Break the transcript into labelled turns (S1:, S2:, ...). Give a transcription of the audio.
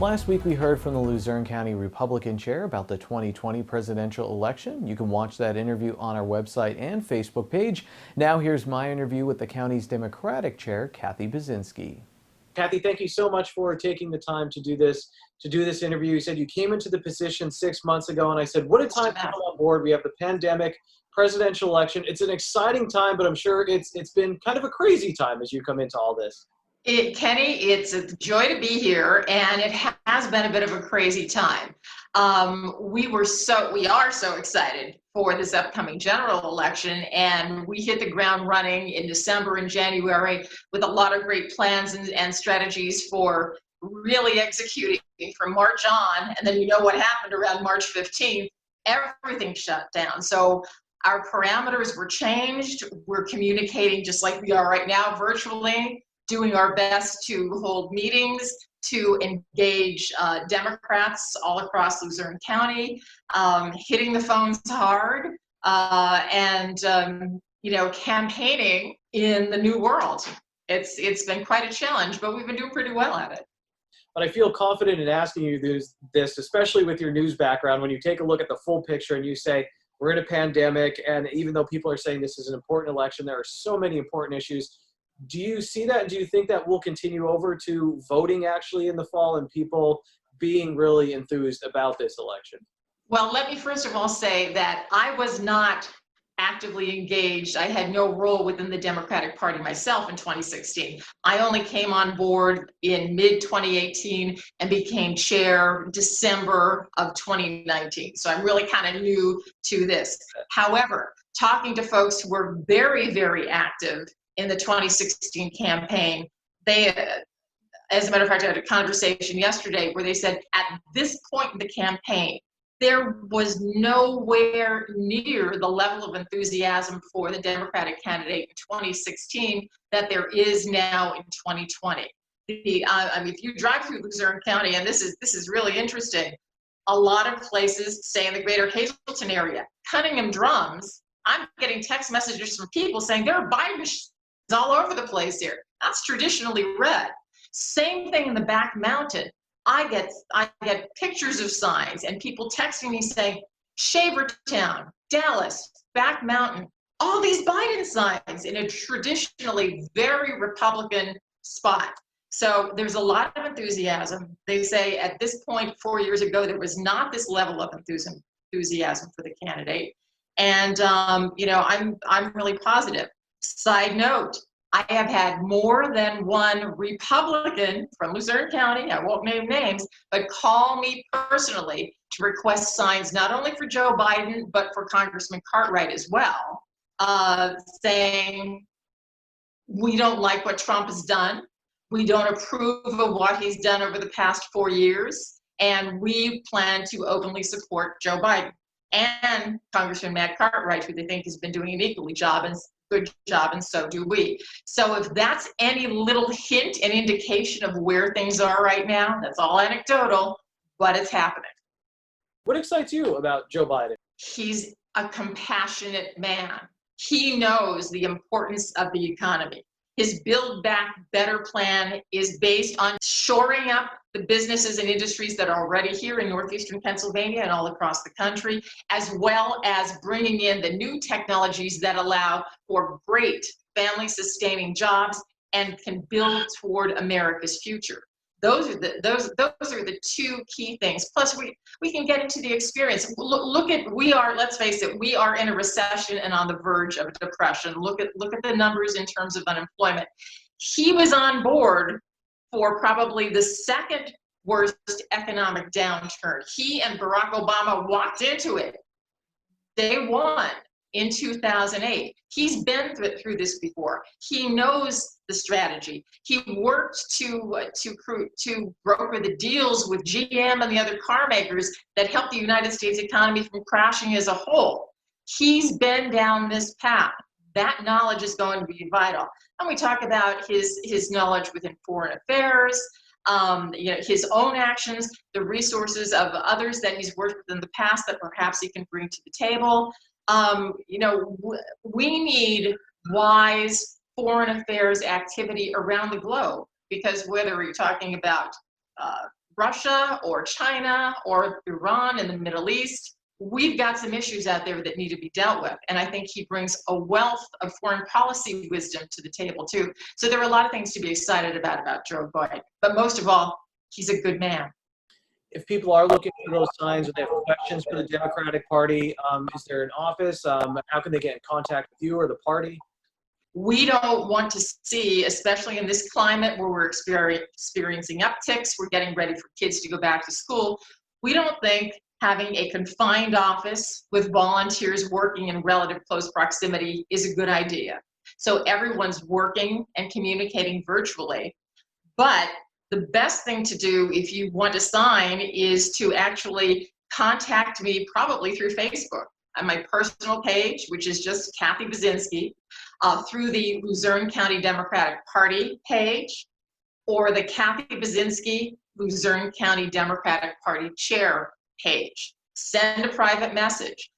S1: Last week we heard from the Luzerne County Republican chair about the 2020 presidential election. You can watch that interview on our website and Facebook page. Now here's my interview with the county's Democratic chair, Kathy Baczynski.
S2: Kathy, thank you so much for taking the time to do this interview. You said you came into the position 6 months ago, and I said, what a time to come on board. We have the pandemic, presidential election. It's an exciting time, but I'm sure it's been kind of a crazy time as you come into all this.
S3: Kenny, it's a joy to be here, and it has been a bit of a crazy time. We are so excited for this upcoming general election, and we hit the ground running in December and January with a lot of great plans and strategies for really executing from March on. And then you know what happened around March 15th, everything shut down. So our parameters were changed. We're communicating just like we are right now virtually, doing our best to hold meetings, to engage Democrats all across Luzerne County, hitting the phones hard, and campaigning in the new world. It's been quite a challenge, but we've been doing pretty well at it.
S2: But I feel confident in asking you this, especially with your news background, when you take a look at the full picture and you say, we're in a pandemic, and even though people are saying this is an important election, there are so many important issues. Do you see that? Do you think that will continue over to voting actually in the fall and people being really enthused about this election?
S3: Well, let me first of all say that I was not actively engaged. I had no role within the Democratic Party myself in 2016. I only came on board in mid-2018 and became chair December of 2019. So I'm really kind of new to this. However, talking to folks who were very, very active in the 2016 campaign, they, as a matter of fact, I had a conversation yesterday where they said at this point in the campaign, there was nowhere near the level of enthusiasm for the Democratic candidate in 2016 that there is now in 2020. If you drive through Luzerne County, and this is really interesting, a lot of places, say in the greater Hazleton area, Cunningham Drums, I'm getting text messages from people saying there are Biden machines all over the place here. That's traditionally red. Same thing in the back mountain. I get pictures of signs and people texting me saying, Shavertown, Dallas, Back Mountain, all these Biden signs in a traditionally very Republican spot. So there's a lot of enthusiasm. They say at this point, 4 years ago, there was not this level of enthusiasm for the candidate. And I'm really positive. Side note, I have had more than one Republican from Luzerne County, I won't name names, but call me personally to request signs not only for Joe Biden, but for Congressman Cartwright as well, saying, we don't like what Trump has done. We don't approve of what he's done over the past 4 years, and we plan to openly support Joe Biden and Congressman Matt Cartwright, who they think has been doing an equally good job, and so do we. So if that's any little hint and indication of where things are right now, that's all anecdotal, but it's happening.
S2: What excites you about Joe Biden?
S3: He's a compassionate man. He knows the importance of the economy. His Build Back Better plan is based on shoring up the businesses and industries that are already here in northeastern Pennsylvania and all across the country, as well as bringing in the new technologies that allow for great family-sustaining jobs and can build toward America's future. Those are the two key things. Plus, we can get into the experience. Let's face it, we are in a recession and on the verge of a depression. Look at the numbers in terms of unemployment. He was on board for probably the second worst economic downturn. He and Barack Obama walked into it day one in 2008. He's been through this before. He knows the strategy. He worked to broker the deals with GM and the other car makers that helped the United States economy from crashing as a whole. He's been down this path. That knowledge is going to be vital. And we talk about his knowledge within foreign affairs, his own actions, the resources of others that he's worked with in the past that perhaps he can bring to the table. We need wise foreign affairs activity around the globe, because whether you're talking about Russia or China or Iran in the Middle East. We've got some issues out there that need to be dealt with. And I think he brings a wealth of foreign policy wisdom to the table too. So there are a lot of things to be excited about Joe Biden. But most of all, he's a good man.
S2: If people are looking for those signs or they have questions for the Democratic Party, is there an office? How can they get in contact with you or the party?
S3: We don't want to see, especially in this climate where we're experiencing upticks, we're getting ready for kids to go back to school. We don't think having a confined office with volunteers working in relative close proximity is a good idea. So everyone's working and communicating virtually. But the best thing to do if you want to sign is to actually contact me, probably through Facebook on my personal page, which is just Kathy Baczynski, through the Luzerne County Democratic Party page, or the Kathy Baczynski Luzerne County Democratic Party chair page. Send a private message.